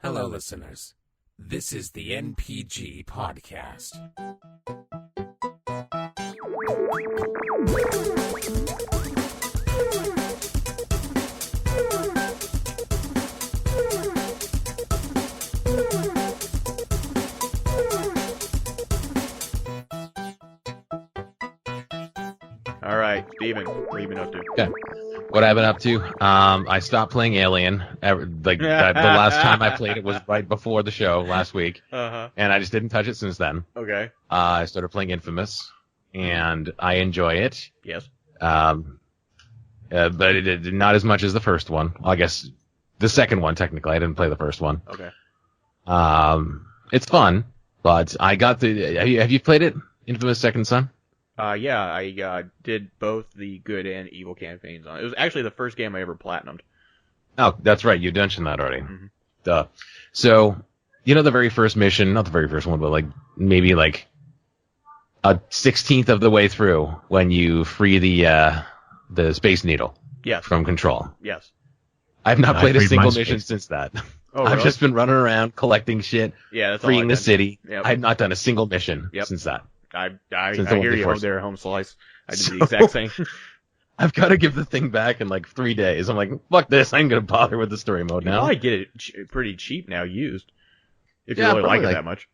Hello, listeners. This is the NPG Podcast. All right, Steven, what have you been up to? Okay. What I've been up to, I stopped playing Alien. The last time I played it was right before the show last week, and I just didn't touch it since then. Okay. I started playing Infamous, and I enjoy it. Yes. But it not as much as the first one. I guess the second one, technically. I didn't play the first one. Okay. It's fun, but I got the... Have you played it? Infamous Second Son? Yeah, I did both the good and evil campaigns on it. It was actually the first game I ever platinumed. Oh, that's right. You mentioned that already. Mm-hmm. Duh. So, you know the very first mission, not the very first one, but maybe a 16th of the way through when you free the Space Needle Yes. from Control. Yes. I've not played a single mission since that. Oh, I've really? just been running around collecting shit, Yeah, that's freeing all the I've done. city. Yep. I've not done a single mission Yep. since that. I Since the one hear you before. over there, Home Slice. I did So- the exact same. I've got to give the thing back in 3 days. I'm like, fuck this. I ain't going to bother with the story mode You now. probably get it pretty cheap now, used. If you Yeah, really like probably it that much.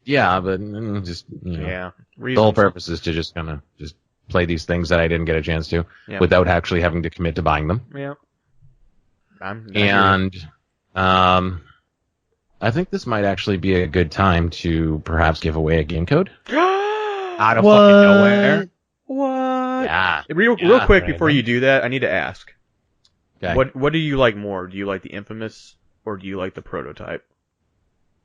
Yeah, but just, Yeah. the whole purpose is to just kind of just play these things that I didn't get a chance to Yeah. without actually having to commit to buying them. Yeah. And I think this might actually be a good time to perhaps give away a game code out of fucking nowhere. What? Yeah. Real quick before you do that, I need to ask. Okay. What do you like more? Do you like the Infamous or do you like the Prototype?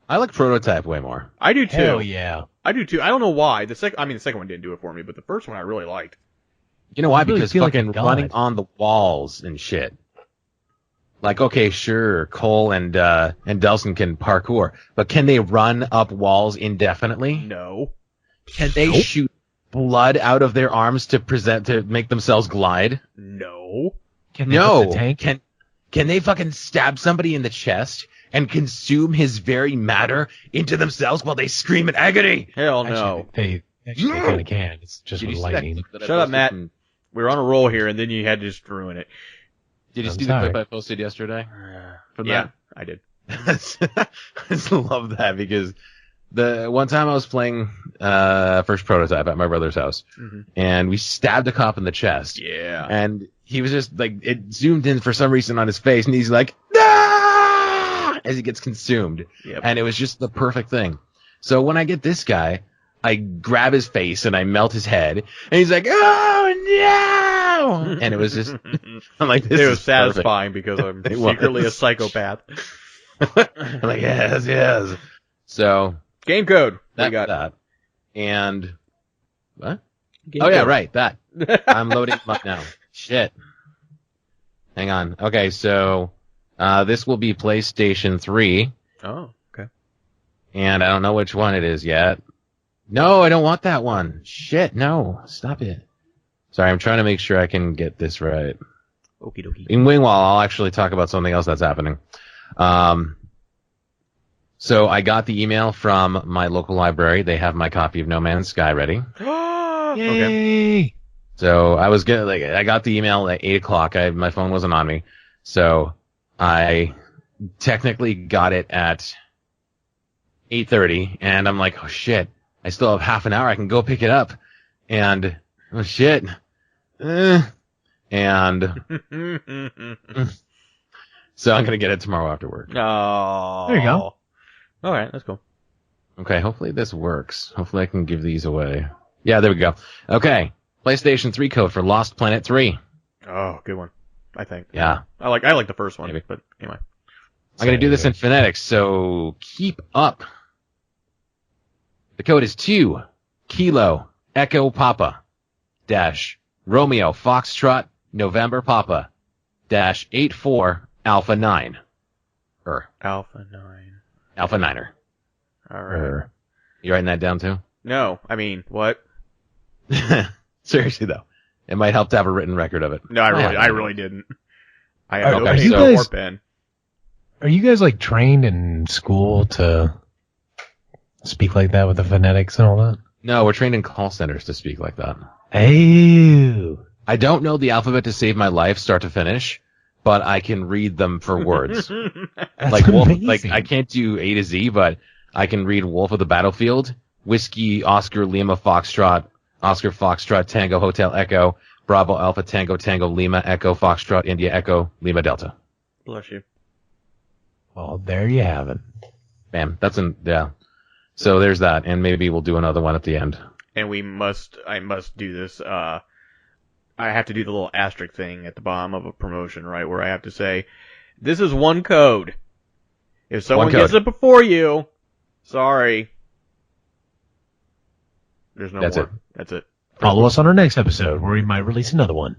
I like Prototype way more. I do too. Hell yeah. I do too. I don't know why. The second one didn't do it for me, but the first one I really liked. You know why? I really Because feel like fucking a god. running on the walls and shit. Okay, sure, Cole and Delson can parkour, but can they run up walls indefinitely? No. Can they shoot blood out of their arms to make themselves glide? No. Can they put the tank? Can they fucking stab somebody in the chest and consume his very matter into themselves while they scream in agony? Hell no. Actually, they kind of can. It's just Did with you see that lightning. clip that I Shut up, posted Matt. from- We were on a roll here, and then you had to just ruin it. Did you I'm see sorry. the clip I posted yesterday? From Yeah, I did. I just love that because the one time I was playing first Prototype at my brother's house, and we stabbed a cop in the chest. Yeah. And he was just it zoomed in for some reason on his face, and he's like, "Ah!" as he gets consumed. Yep. And it was just the perfect thing. So when I get this guy, I grab his face and I melt his head, and he's like, "Oh no!" And it was just, I'm like, this It is was satisfying because I'm It was. secretly a psychopath. perfect. I'm like, yes. So Gamecode. that We got that, and what? Gamecode. Oh yeah, right. That I'm loading them up now. Shit. Hang on. Okay, so this will be PlayStation 3, Oh, okay. and I don't know which one it is yet. No, I don't want that one. Shit, no. Stop it. Sorry, I'm trying to make sure I can get this right. Okie dokie. Meanwhile, I'll actually talk about something else that's happening. So I got the email from my local library. They have my copy of No Man's Sky ready. Okay. Yay! So I was gonna I got the email at 8:00. My phone wasn't on me, so I technically got it at 8:30, and I'm like, oh shit, I still have half an hour. I can go pick it up, and oh shit, and so I'm gonna get it tomorrow after work. Oh. There you go. All right, that's cool. Okay, hopefully this works. Hopefully I can give these away. Yeah, there we go. Okay, PlayStation 3 code for Lost Planet 3. Oh, good one. I think. Yeah. I like the first one, Maybe. but anyway. I'm going to do this in phonetics, so keep up. The code is 2 Kilo Echo Papa dash Romeo Foxtrot November Papa dash 84 Alpha 9. Alpha 9. Alpha 9er. All right. You writing that down too? No, I mean, what? Seriously though. It might help to have a written record of it. No, I Yeah. really didn't. I had Are no okay, paper so- or pen. Are you guys like trained in school to speak like that with the phonetics and all that? No, we're trained in call centers to speak like that. Oh. I don't know the alphabet to save my life, start to finish, but I can read them for words. Like Wolf, like I can't do A to Z, but I can read Wolf of the Battlefield, Whiskey, Oscar, Lima, Foxtrot, Oscar, Foxtrot, Tango, Hotel, Echo, Bravo, Alpha, Tango, Tango, Lima, Echo, Foxtrot, India, Echo, Lima, Delta. Bless you. Well, there you have it. Bam. Yeah. So there's that, and maybe we'll do another one at the end. And I must do this, I have to do the little asterisk thing at the bottom of a promotion, right, where I have to say, this is one code. If someone gets it before you, sorry. There's no That's more. it. That's it. Follow us on our next episode where we might release another one.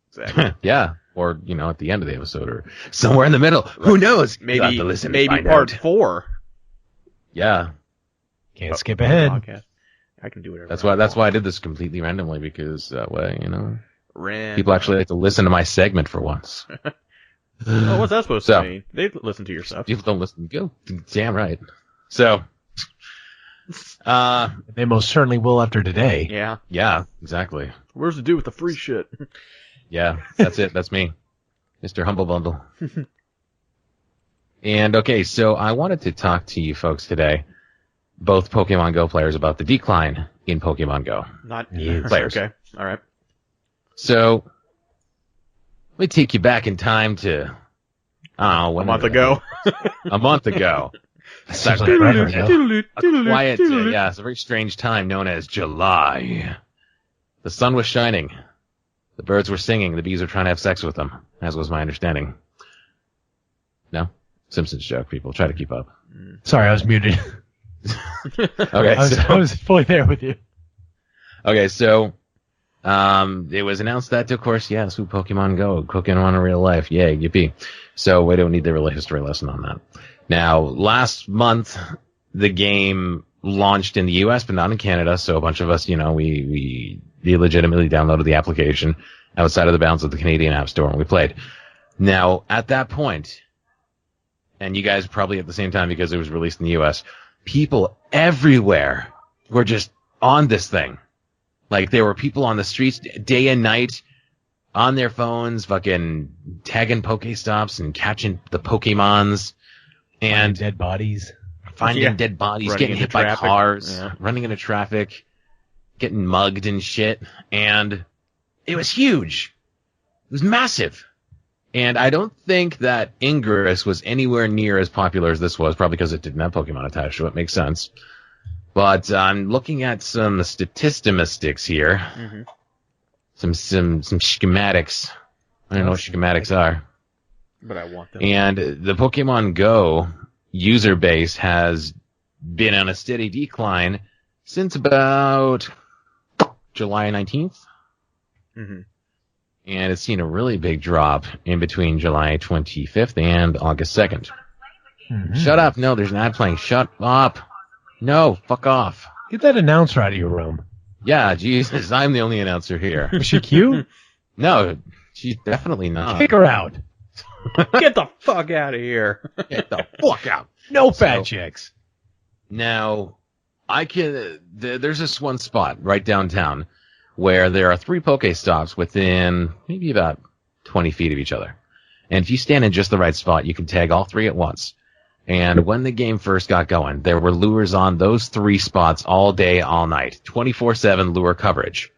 Exactly. Yeah. Or, at the end of the episode, or somewhere in the middle. Who knows? Maybe find part out. 4. Yeah. Can't skip ahead. Podcast. I can do whatever. That's why I did this completely randomly, because that way, Random. people actually like to listen to my segment for once. Oh, what's that supposed to mean? They listen to your stuff. People don't listen. Go. Damn right. So, They most certainly will after today. Yeah. Exactly. Where's the dude with the free shit? Yeah, that's it. That's me. Mr. Humble Bundle. And okay, so I wanted to talk to you folks today, both Pokemon Go players, about the decline in Pokemon Go. Not players. Okay. All right. So, let me take you back in time to, A month ago. A month ago. Seems like forever ago. A quiet, it's a very strange time known as July. The sun was shining. The birds were singing. The bees were trying to have sex with them, as was my understanding. No? Simpsons joke, people. Try to keep up. Sorry, I was muted. Okay, I was fully there with you. Okay, so it was announced that, of course, yes, Pokemon Go, Pokemon in real life, yay, yippee. So we don't need the real history lesson on that. Now, last month, the game launched in the U.S., but not in Canada, so a bunch of us, we legitimately downloaded the application outside of the bounds of the Canadian App Store, and we played. Now, at that point, and you guys probably at the same time because it was released in the U.S., people everywhere were just on this thing. Like, there were people on the streets day and night on their phones, fucking tagging Pokestops and catching the Pokemons. And dead bodies. Finding dead bodies, Running getting into hit by traffic. cars, Yeah. running into traffic, getting mugged and shit. And it was huge. It was massive. And I don't think that Ingress was anywhere near as popular as this was, probably because it didn't have Pokemon attached to it. Makes sense. But I'm looking at some statistics here. Mm-hmm. Some schematics. I don't know what schematics are. But I want them. And the Pokemon Go user base has been on a steady decline since about July 19th. Mm-hmm. And it's seen a really big drop in between July 25th and August 2nd. Mm-hmm. Shut up. No, there's an ad playing. Shut up. No, fuck off. Get that announcer out of your room. Yeah, Jesus, I'm the only announcer here. Was she cute? No, she's definitely not. Kick her out. Get the fuck out of here. Get the fuck out. No fat chicks. Now, there's this one spot right downtown where there are 3 Pokestops within maybe about 20 feet of each other. And if you stand in just the right spot, you can tag all 3 at once. And when the game first got going, there were lures on those 3 spots all day, all night. 24/7 lure coverage.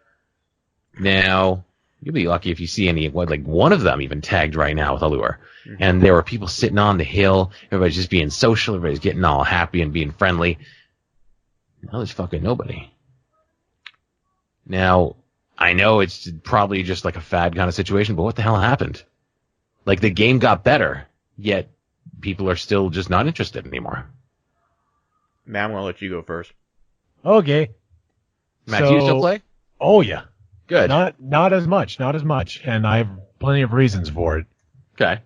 Now, you'll be lucky if you see one of them even tagged right now with a lure. Mm-hmm. And there were people sitting on the hill. Everybody's just being social. Everybody's getting all happy and being friendly. Now there's fucking nobody. Now, I know it's probably just like a fad kind of situation, but what the hell happened? Like, the game got better, yet people are still just not interested anymore. Matt, I'm going to let you go first. Okay. Matt, do you still play? Oh, yeah. Good. Not as much. And I have plenty of reasons for it. Okay.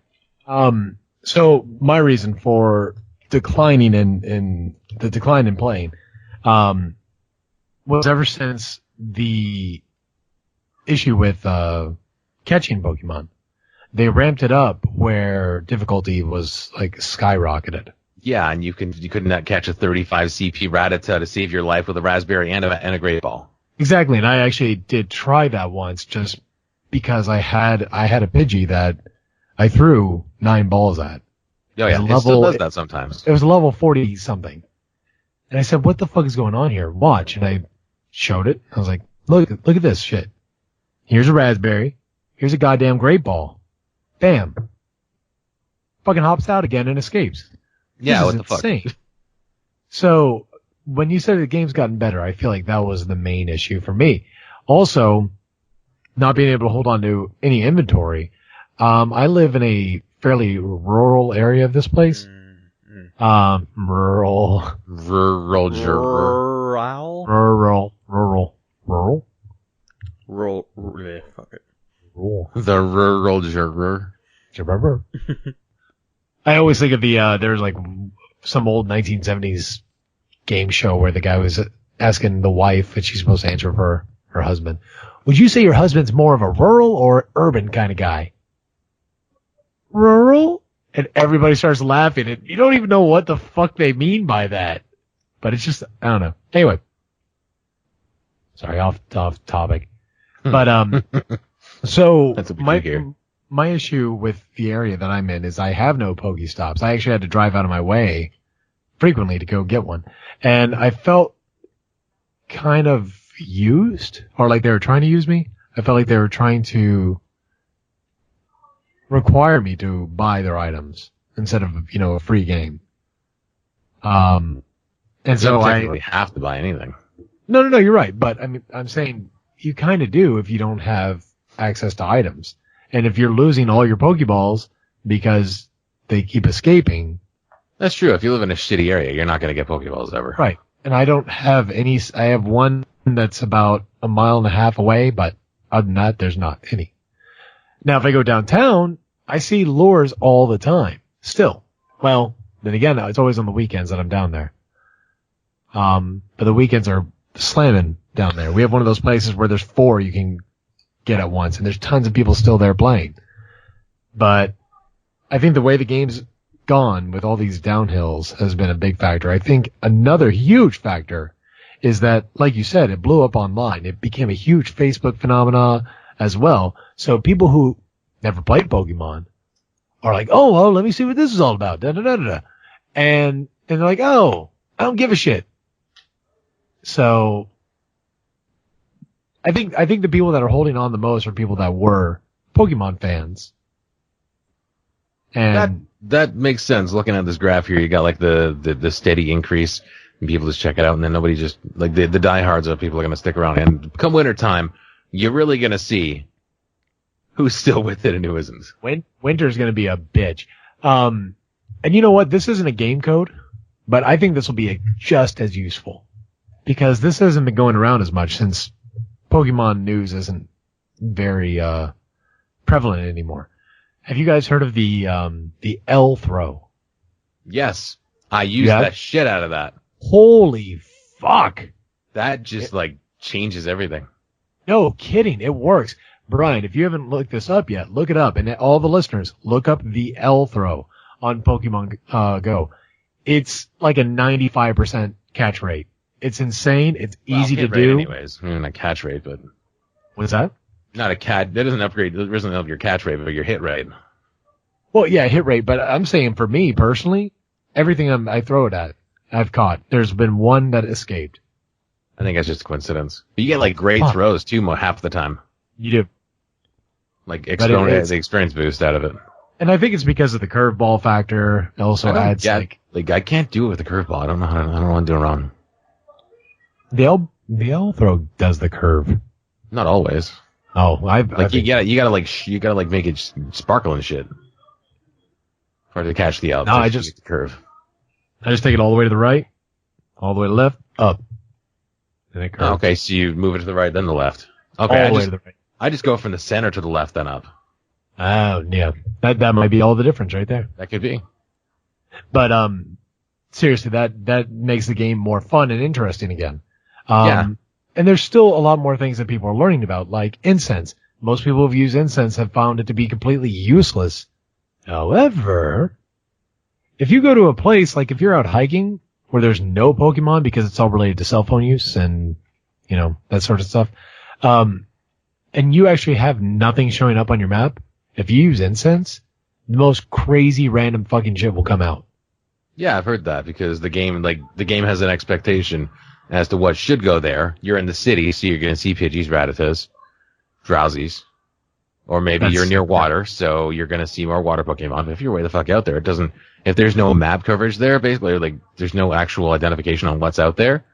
So my reason for declining in the decline in playing, was ever since the issue with, catching Pokemon. they ramped it up where difficulty was like skyrocketed. Yeah, and you could not catch a 35 CP Rattata to save your life with a raspberry and a great ball. Exactly, and I actually did try that once just because I had a Pidgey that I threw 9 balls at. Oh yeah, it still does that sometimes. It was a level 40 something. And I said, what the fuck is going on here? Watch. And I showed it. I was like, look at this shit. Here's a raspberry. Here's a goddamn great ball. Bam. Fucking hops out again and escapes. Yeah, what the insane. fuck? So, when you said the game's gotten better, I feel like that was the main issue for me. Also, not being able to hold on to any inventory. I live in a fairly rural area of this place. Rural. Fuck it. Rural. The rural juror. I always think of there's like some old 1970s game show where the guy was asking the wife if she's supposed to answer for her husband. Would you say your husband's more of a rural or urban kind of guy? Rural? And everybody starts laughing, and you don't even know what the fuck they mean by that. But it's just, I don't know. Anyway. Sorry, off topic. But, so, That's what we do here. My issue with the area that I'm in is I have no Pokestops. I actually had to drive out of my way frequently to go get one. And I felt kind of used, or like they were trying to use me. I felt like they were trying to require me to buy their items instead of, a free game. And so I don't have to buy anything. No, you're right. But I mean, I'm saying you kind of do if you don't have access to items. And if you're losing all your Pokeballs because they keep escaping. That's true. If you live in a shitty area, you're not going to get Pokeballs ever. Right. And I don't have any. I have one that's about 1.5 miles away, but other than that, there's not any. Now, if I go downtown, I see lures all the time. Still. Well, then again, it's always on the weekends that I'm down there. But the weekends are slamming down there. We have one of those places where there's 4 you can get at once, and there's tons of people still there playing. But I think the way the game's gone with all these downhills has been a big factor. I think another huge factor is that, like you said, it blew up online. It became a huge Facebook phenomena as well. So people who never played Pokemon are like, oh, well, let me see what this is all about. Da, da, da, da. And they're like, oh, I don't give a shit. So I think the people that are holding on the most are people that were Pokemon fans. And that makes sense. Looking at this graph here, you got like the steady increase and people just check it out, and then nobody just like the diehards of people are going to stick around. And come winter time, you're really going to see who's still with it and who isn't. Winter's going to be a bitch. And you know what? This isn't a game code, but I think this will be just as useful because this hasn't been going around as much since Pokemon news isn't very prevalent anymore. Have you guys heard of the L throw? Yes, I used that shit out of that. Holy fuck! That just changes everything. No kidding, it works. Brian, if you haven't looked this up yet, look it up. And all the listeners, look up the L throw on Pokemon Go. It's like a 95% catch rate. It's insane. It's easy to do. Anyways, not catch rate, but what's that? Not a cat. That doesn't upgrade. It doesn't help your catch rate, but your hit rate. Well, yeah, hit rate. But I'm saying for me personally, everything I throw it at, I've caught. There's been one that escaped. I think that's just a coincidence. But you get great throws too, half the time. You do. The experience boost out of it. And I think it's because of the curveball factor. It also adds I can't do it with the curveball. I don't know. I don't know what I'm doing wrong. The L throw does the curve. Not always. Oh, you gotta make it sparkle and shit. For to catch the L. No, the curve. I just take it all the way to the right, all the way to the left, up. And it curves. Okay, so you move it to the right, then the left. Okay, all the way to the right. I just go from the center to the left, then up. Oh, yeah. That might be all the difference right there. That could be. But, seriously, that makes the game more fun and interesting again. Yeah. And there's still a lot more things that people are learning about, like incense. Most people who've used incense have found it to be completely useless. However, if you go to a place, like if you're out hiking where there's no Pokemon because it's all related to cell phone use and, that sort of stuff, and you actually have nothing showing up on your map, if you use incense, the most crazy random fucking shit will come out. Yeah, I've heard that because the game has an expectation as to what should go there. You're in the city, so you're going to see Pidgeys, Rattatas, Drowsies, or maybe you're near water, so you're going to see more water Pokemon. But if you're way the fuck out there, if there's no map coverage there, basically, like, there's no actual identification on what's out there,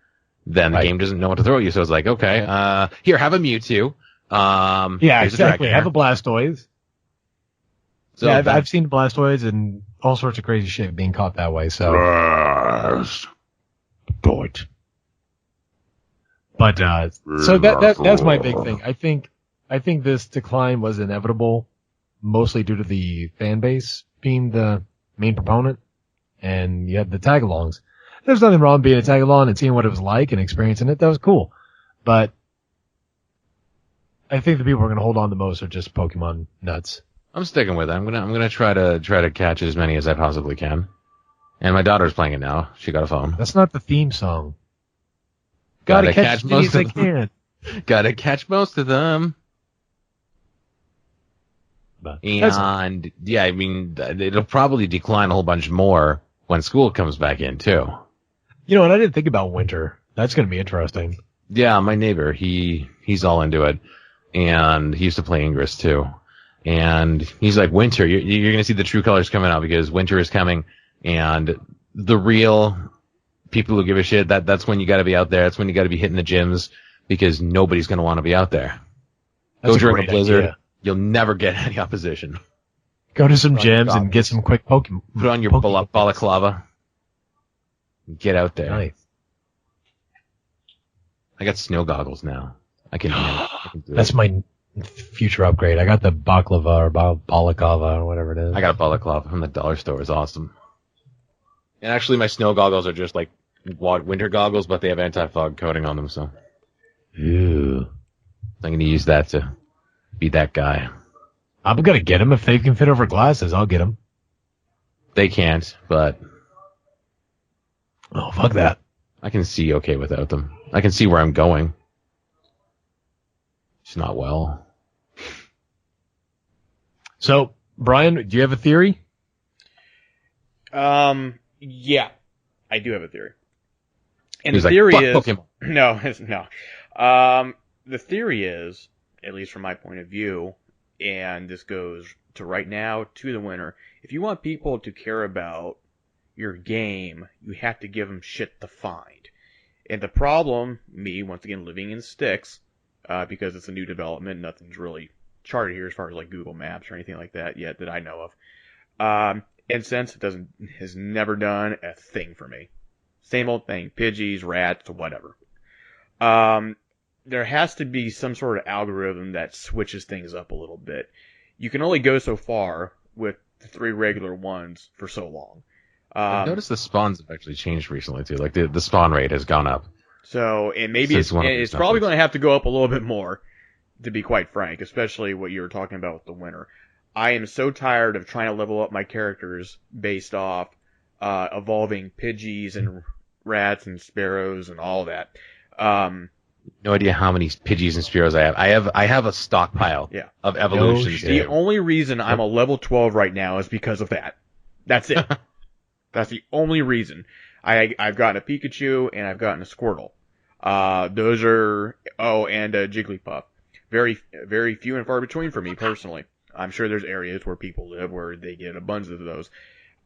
then the game doesn't know what to throw you. So it's like, okay, here, have a Mewtwo. Yeah, exactly. Have a Blastoise. So yeah, I've seen Blastoise and all sorts of crazy shit being caught that way. So, but so that's my big thing. I think this decline was inevitable, mostly due to the fan base being the main proponent, and you had the tag-alongs. There's nothing wrong being a tag-along and seeing what it was like and experiencing it. That was cool, but I think the people who are going to hold on the most are just Pokemon nuts. I'm sticking with it. I'm gonna try to catch as many as I possibly can. And my daughter's playing it now. She got a phone. That's not the theme song. Gotta catch as many as I can. Gotta catch most of them. And yeah, I mean, it'll probably decline a whole bunch more when school comes back in too. And I didn't think about winter. That's going to be interesting. Yeah, my neighbor, he's all into it, and he used to play Ingress too. And he's like, winter, you're going to see the true colors coming out because winter is coming, and the real people who give a shit, that's when you got to be out there. That's when you got to be hitting the gyms because nobody's going to want to be out there. Go during a blizzard. Idea. You'll never get any opposition. Go to some gyms and get some quick Pokemon. Put on your balaclava. Get out there. Nice. I got snow goggles now. I can do That's my future upgrade. I got the baklava or balaclava or whatever it is. I got a balaclava from the dollar store. It's awesome. And actually, my snow goggles are just like winter goggles, but they have anti-fog coating on them. So, ew. I'm going to use that to be that guy. I'm going to get them if they can fit over glasses. I'll get them. They can't, but oh, fuck that. I can see okay without them. I can see where I'm going. It's not well. So, Brian, do you have a theory? Yeah, I do have a theory. And He's the theory like, is Pokemon. no. The theory is, at least from my point of view, and this goes to right now to the winter. If you want people to care about your game, you have to give them shit to find. And the problem, me once again living in sticks, because it's a new development, nothing's really charted here as far as like Google Maps or anything like that yet that I know of. Incense has never done a thing for me. Same old thing, Pidgeys, rats, whatever. There has to be some sort of algorithm that switches things up a little bit. You can only go so far with the 3 regular ones for so long. I've noticed the spawns have actually changed recently too. Like the spawn rate has gone up. So, and maybe it's probably going to have to go up a little bit more, to be quite frank, especially what you were talking about with the winter. I am so tired of trying to level up my characters based off evolving Pidgeys and rats and sparrows and all that. No idea how many Pidgeys and Spearows I have. I have a stockpile of evolutions. The only reason I'm a level 12 right now is because of that. That's it. That's the only reason. I've gotten a Pikachu and I've gotten a Squirtle. Those are and a Jigglypuff. Very, very few and far between for me personally. I'm sure there's areas where people live where they get a bunch of those.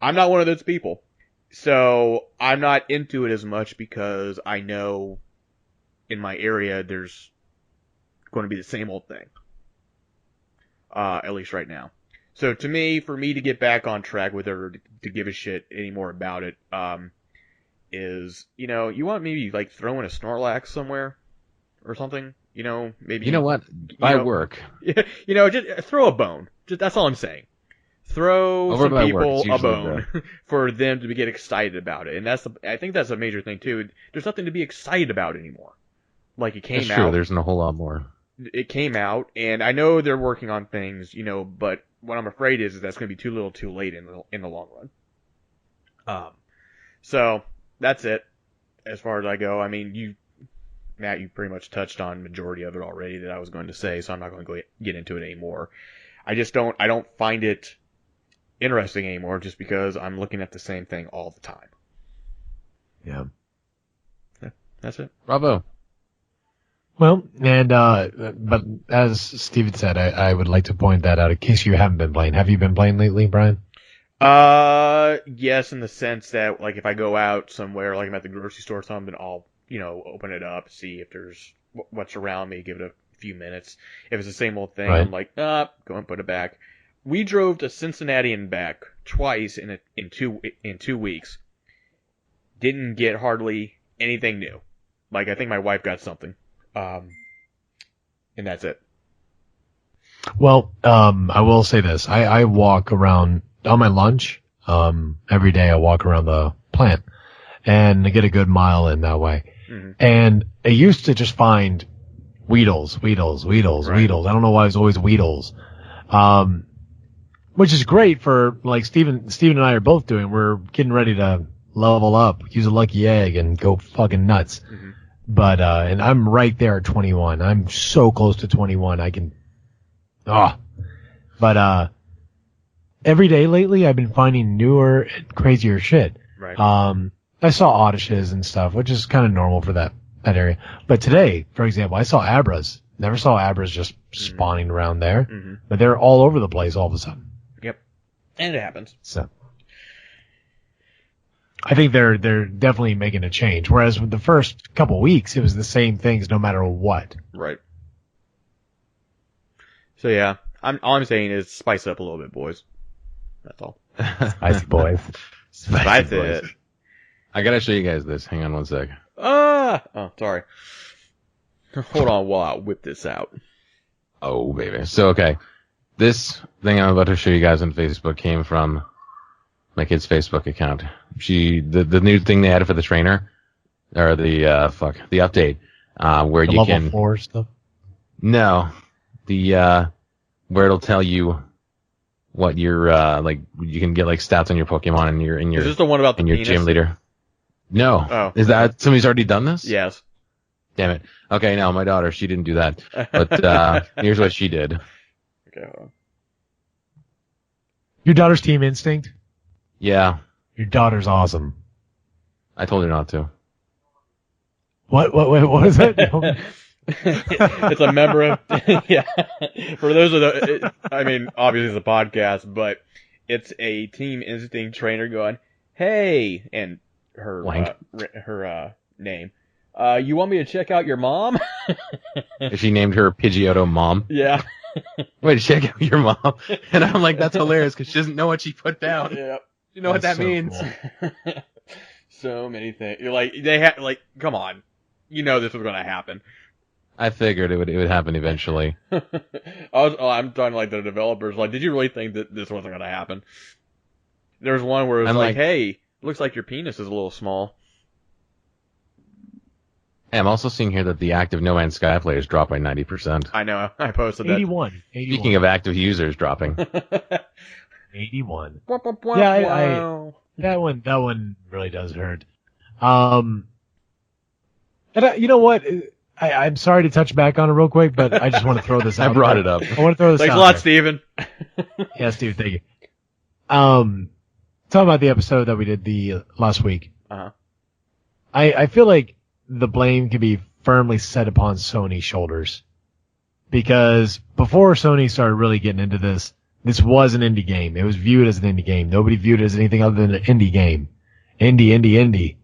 I'm not one of those people. So I'm not into it as much because I know in my area there's going to be the same old thing. At least right now. So to me, for me to get back on track with it or to give a shit anymore about it, is, you want maybe like throwing a Snorlax somewhere or something? Maybe. You know what? By work. Just throw a bone. That's all I'm saying. Throw some people a bone for them to get excited about it. And I think that's a major thing too. There's nothing to be excited about anymore. Like it came out. That's true. There's a whole lot more. it came out, and I know they're working on things, but what I'm afraid is that's going to be too little too late in the long run. So that's it as far as I go. I mean, Matt, you pretty much touched on majority of it already that I was going to say, so I'm not going to get into it anymore. I don't find it interesting anymore just because I'm looking at the same thing all the time. Yeah. That's it. Bravo. Well, and but as Steven said, I would like to point that out in case you haven't been playing. Have you been playing lately, Brian? Yes, in the sense that, like, if I go out somewhere, like I'm at the grocery store or something, I'll, open it up, see if there's what's around me, give it a few minutes. If it's the same old thing, Right. I'm like, go and put it back. We drove to Cincinnati and back twice in 2 weeks. Didn't get hardly anything new. Like, I think my wife got something. And that's it. Well, I will say this. I walk around on my lunch. Every day I walk around the plant and I get a good mile in that way. Mm-hmm. And I used to just find Weedles. Right. I don't know why it's always Weedles. Which is great for, like, Steven and I are both doing. We're getting ready to level up, use a lucky egg and go fucking nuts. Mm-hmm. But, and I'm right there at 21. I'm so close to 21. I can, but, every day lately I've been finding newer and crazier shit. Right. I saw Oddishes and stuff, which is kind of normal for that area. But today, for example, I saw Abras. Never saw Abras just spawning around there, Mm-hmm. but they're all over the place all of a sudden. Yep. And it happens. So I think they're definitely making a change. Whereas with the first couple weeks, it was the same things no matter what. Right. So yeah, all I'm saying is spice up a little bit, boys. That's all. Spicy boys. Spice it. I gotta show you guys this. Hang on one sec. Oh, sorry. Hold on while I whip this out. Oh, baby. So, okay. This thing I'm about to show you guys on Facebook came from my kid's Facebook account. The new thing they added for the trainer, or the update, where The you level can, 4 stuff. no, where it'll tell you what your, you can get, like, stats on your Pokemon and Is this the one about the and your penis? gym leader. No. Oh. Is that, somebody's already done this? Yes. Damn it. Okay, no, my daughter, she didn't do that. But, here's what she did. Okay, hold on. Your daughter's Team Instinct? Yeah. Your daughter's awesome. I told her not to. What is it? It's a member of, yeah. For those of obviously it's a podcast, but it's a Team Instinct trainer going, hey, and her, name. You want me to check out your mom? She named her Pidgeotto Mom. Yeah. Wait, check out your mom. And I'm like, that's hilarious because she doesn't know what she put down. Yeah. You know what that That's so means? cool. So many things. You're like, come on. You know this was going to happen. I figured it would happen eventually. I'm talking like the developers. Like, did you really think that this wasn't going to happen? There's one where it was I'm like, like- hey, looks like your penis is a little small. Hey, I'm also seeing here that the active No Man's Sky players dropped by 90%. I know. I posted that. 81. Speaking of active users dropping. 81. Yeah, That one really does hurt. And you know what? I'm sorry to touch back on it real quick, but I just want to throw this out. I brought it up. I want to throw this Thanks out a lot, there. Steven. Yeah, Steve, thank you. Talking about the episode that we did the last week. Uh-huh. I feel like the blame can be firmly set upon Sony's shoulders. Because before Sony started really getting into this was an indie game. It was viewed as an indie game. Nobody viewed it as anything other than an indie game. Indie.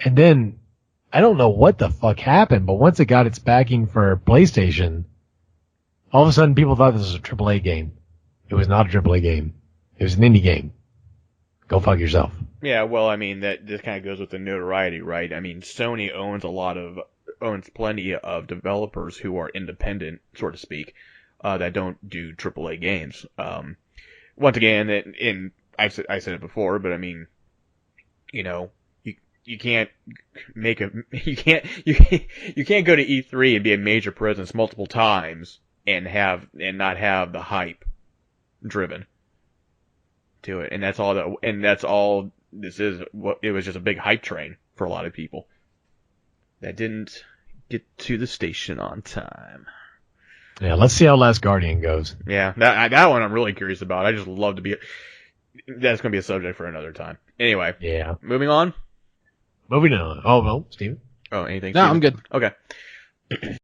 And then, I don't know what the fuck happened, but once it got its backing for PlayStation, all of a sudden people thought this was a AAA game. It was not a AAA game. It was an indie game. Go fuck yourself. Yeah, well, I mean, that just kind of goes with the notoriety, right? I mean, Sony owns plenty of developers who are independent, so to speak, that don't do AAA games. Once again, I said it before, but I mean, you can't make a you can't go to E3 and be a major presence multiple times and not have the hype driven to it. And that's all this is. It was just a big hype train for a lot of people that didn't get to the station on time. Yeah, let's see how Last Guardian goes. Yeah, that one I'm really curious about. I just love to be. That's going to be a subject for another time. Anyway. Yeah. Moving on. Moving on. Oh, no, Steven? Oh, anything? No, Steven? I'm good. Okay.